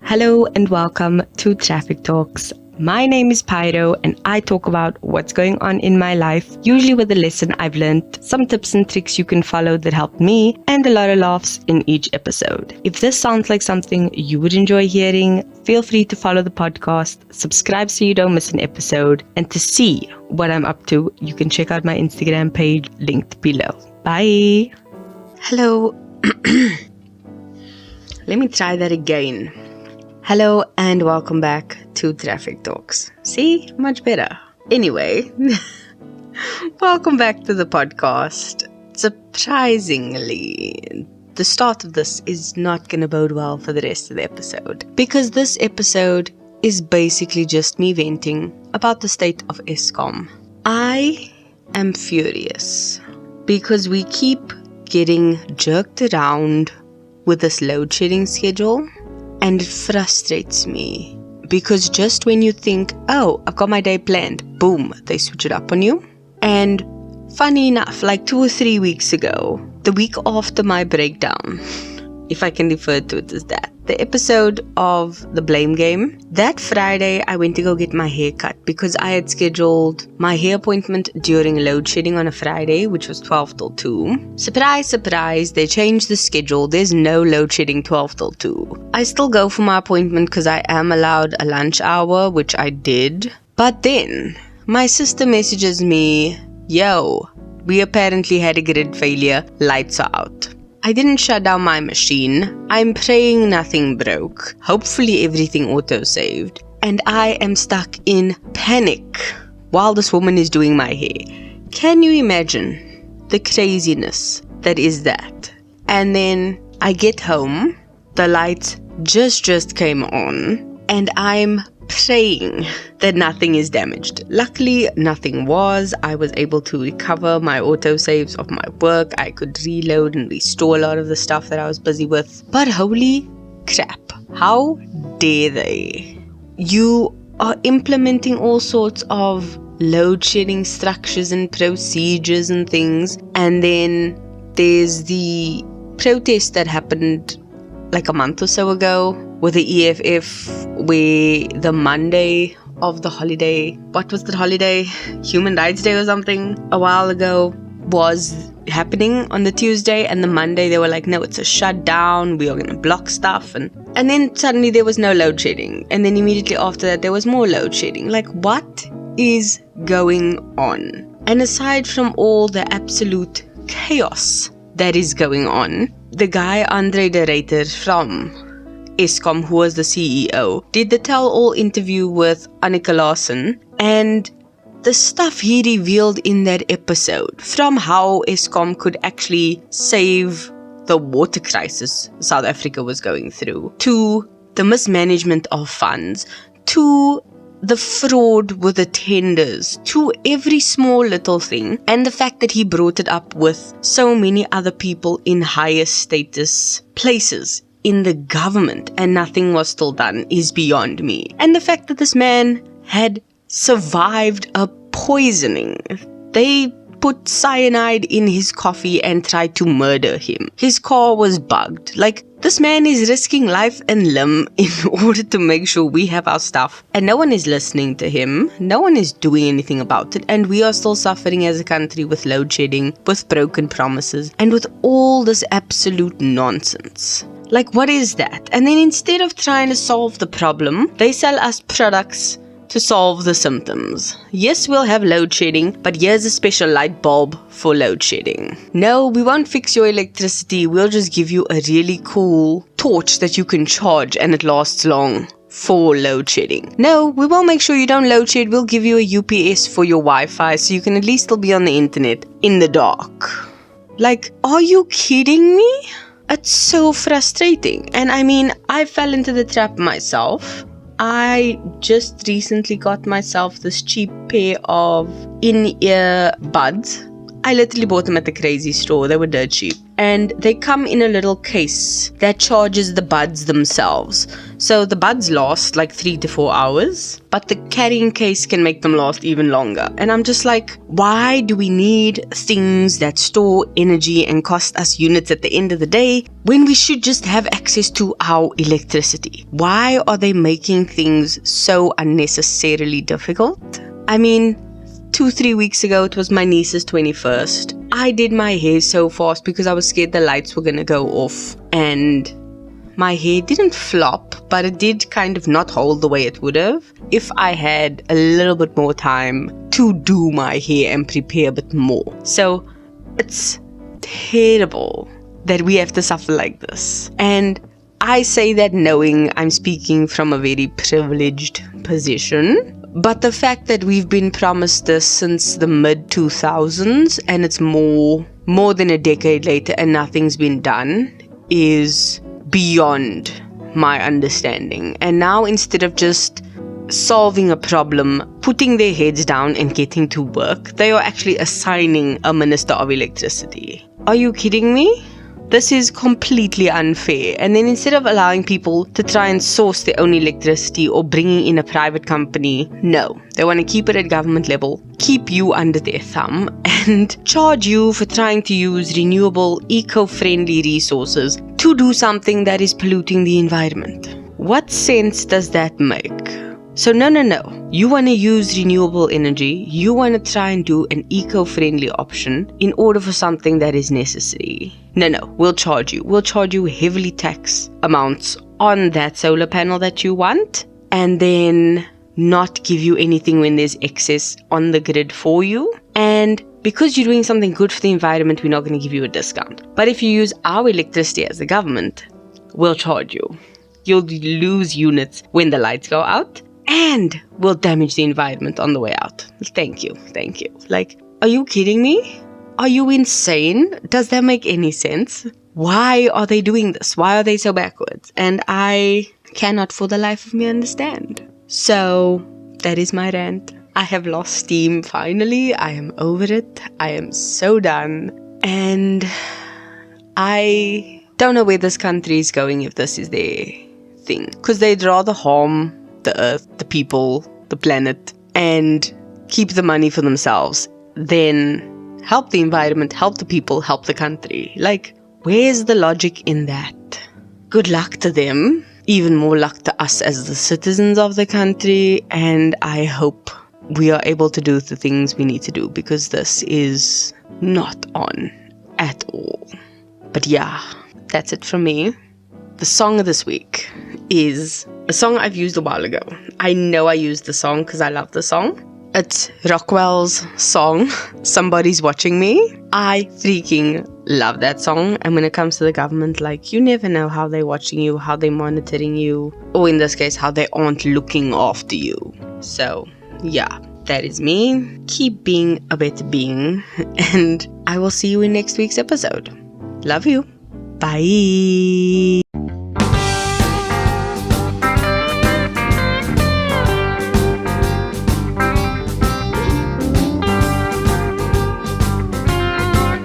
Hello and welcome to Traffic Talks. My name is Pyro and I talk about what's going on in my life, usually with a lesson I've learned, some tips and tricks you can follow that helped me, and a lot of laughs in each episode. If this sounds like something you would enjoy hearing, feel free to follow the podcast, subscribe so you don't miss an episode, and to see what I'm up to, you can check out my Instagram page linked below. Bye! Hello. Let me try that again. Hello and welcome back to Traffic Talks. See? Much better. Anyway, welcome back to the podcast. Surprisingly, the start of this is not going to bode well for the rest of the episode, because this episode is basically just me venting about the state of Eskom. I am furious because we keep getting jerked around with this load shedding schedule. And it frustrates me because just when you think, oh, I've got my day planned, boom, they switch it up on you. And funny enough, like 2 or 3 weeks ago, the week after my breakdown, if I can refer to it as that, the episode of the blame game, that Friday I went to go get my hair cut because I had scheduled my hair appointment during load shedding on a Friday, which was 12 till 2. Surprise, surprise, they changed the schedule. There's no load shedding 12 till 2. I still go for my appointment because I am allowed a lunch hour, which I did. But then my sister messages me, yo, we apparently had a grid failure, lights are out. I didn't shut down my machine. I'm praying nothing broke. Hopefully everything auto-saved. And I am stuck in panic while this woman is doing my hair. Can you imagine the craziness that is that? And then I get home, the lights just came on, and I'm praying that nothing is damaged. Luckily, nothing was. I was able to recover my autosaves of my work. I could reload and restore a lot of the stuff that I was busy with. But holy crap, how dare they? You are implementing all sorts of load shedding structures and procedures and things. And then there's the protest that happened like a month or so ago with the EFF, where the Monday of the holiday, what was the holiday? Human Rights Day or something, a while ago, was happening on the Tuesday, and the Monday they were like, no, it's a shutdown, we are going to block stuff, and then suddenly there was no load shedding, and then immediately after that there was more load shedding. Like, what is going on? And aside from all the absolute chaos that is going on, the guy Andre de Ruyter from Eskom, who was the CEO, did the tell-all interview with Annika Larsen, and the stuff he revealed in that episode, from how Eskom could actually save the water crisis South Africa was going through, to the mismanagement of funds, to the fraud with the tenders, to every small little thing, and the fact that he brought it up with so many other people in higher status places in the government and nothing was still done is beyond me. And the fact that this man had survived a poisoning. They put cyanide in his coffee and tried to murder him. His car was bugged. Like, this man is risking life and limb in order to make sure we have our stuff. And no one is listening to him. No one is doing anything about it. And we are still suffering as a country with load shedding, with broken promises, and with all this absolute nonsense. Like, what is that? And then instead of trying to solve the problem, they sell us products to solve the symptoms. Yes, we'll have load shedding, but here's a special light bulb for load shedding. No, we won't fix your electricity. We'll just give you a really cool torch that you can charge and it lasts long for load shedding. No, we won't make sure you don't load shed. We'll give you a UPS for your Wi-Fi so you can at least still be on the internet in the dark. Like, are you kidding me? It's so frustrating. And I mean, I fell into the trap myself. I just recently got myself this cheap pair of in-ear buds. I literally bought them at the crazy store. They were dirt cheap. and they come in a little case that charges the buds themselves. So the buds last like 3 to 4 hours, but the carrying case can make them last even longer. And I'm just like, why do we need things that store energy and cost us units at the end of the day when we should just have access to our electricity? Why are they making things so unnecessarily difficult? I mean, 2-3 weeks ago, it was my niece's 21st. I did my hair so fast because I was scared the lights were gonna go off, and my hair didn't flop, but it did kind of not hold the way it would have if I had a little bit more time to do my hair and prepare a bit more. So it's terrible that we have to suffer like this. And I say that knowing I'm speaking from a very privileged position. But the fact that we've been promised this since the mid-2000s and it's more than a decade later and nothing's been done is beyond my understanding. And now, instead of just solving a problem, putting their heads down and getting to work, they are actually assigning a minister of electricity. Are you kidding me? This is completely unfair. And then instead of allowing people to try and source their own electricity or bringing in a private company, no. They want to keep it at government level, keep you under their thumb, and charge you for trying to use renewable, eco-friendly resources to do something that is polluting the environment. What sense does that make? So no. You want to use renewable energy. You want to try and do an eco-friendly option in order for something that is necessary. No. We'll charge you. We'll charge you heavily tax amounts on that solar panel that you want, and then not give you anything when there's excess on the grid for you. And because you're doing something good for the environment, we're not going to give you a discount. But if you use our electricity as the government, we'll charge you. You'll lose units when the lights go out, and will damage the environment on the way out. Thank you. Like, are you kidding me? Are you insane? Does that make any sense? Why are they doing this? Why are they so backwards? And I cannot for the life of me understand. So, that is my rant. I have lost steam finally. I am over it. I am so done. And I don't know where this country is going if this is their thing. Because they'd rather harm the earth, the people, the planet, and keep the money for themselves than help the environment, help the people, help the country. Like, where's the logic in that? Good luck to them. Even more luck to us as the citizens of the country. And I hope we are able to do the things we need to do, because this is not on at all. But yeah, that's it from me. The song of this week is a song I've used a while ago. I know I used the song because I love the song. It's Rockwell's song, Somebody's Watching Me. I freaking love that song. And when it comes to the government, like, you never know how they're watching you, how they're monitoring you, or in this case, how they aren't looking after you. So, yeah, that is me. Keep being a better being, and I will see you in next week's episode. Love you. Bye.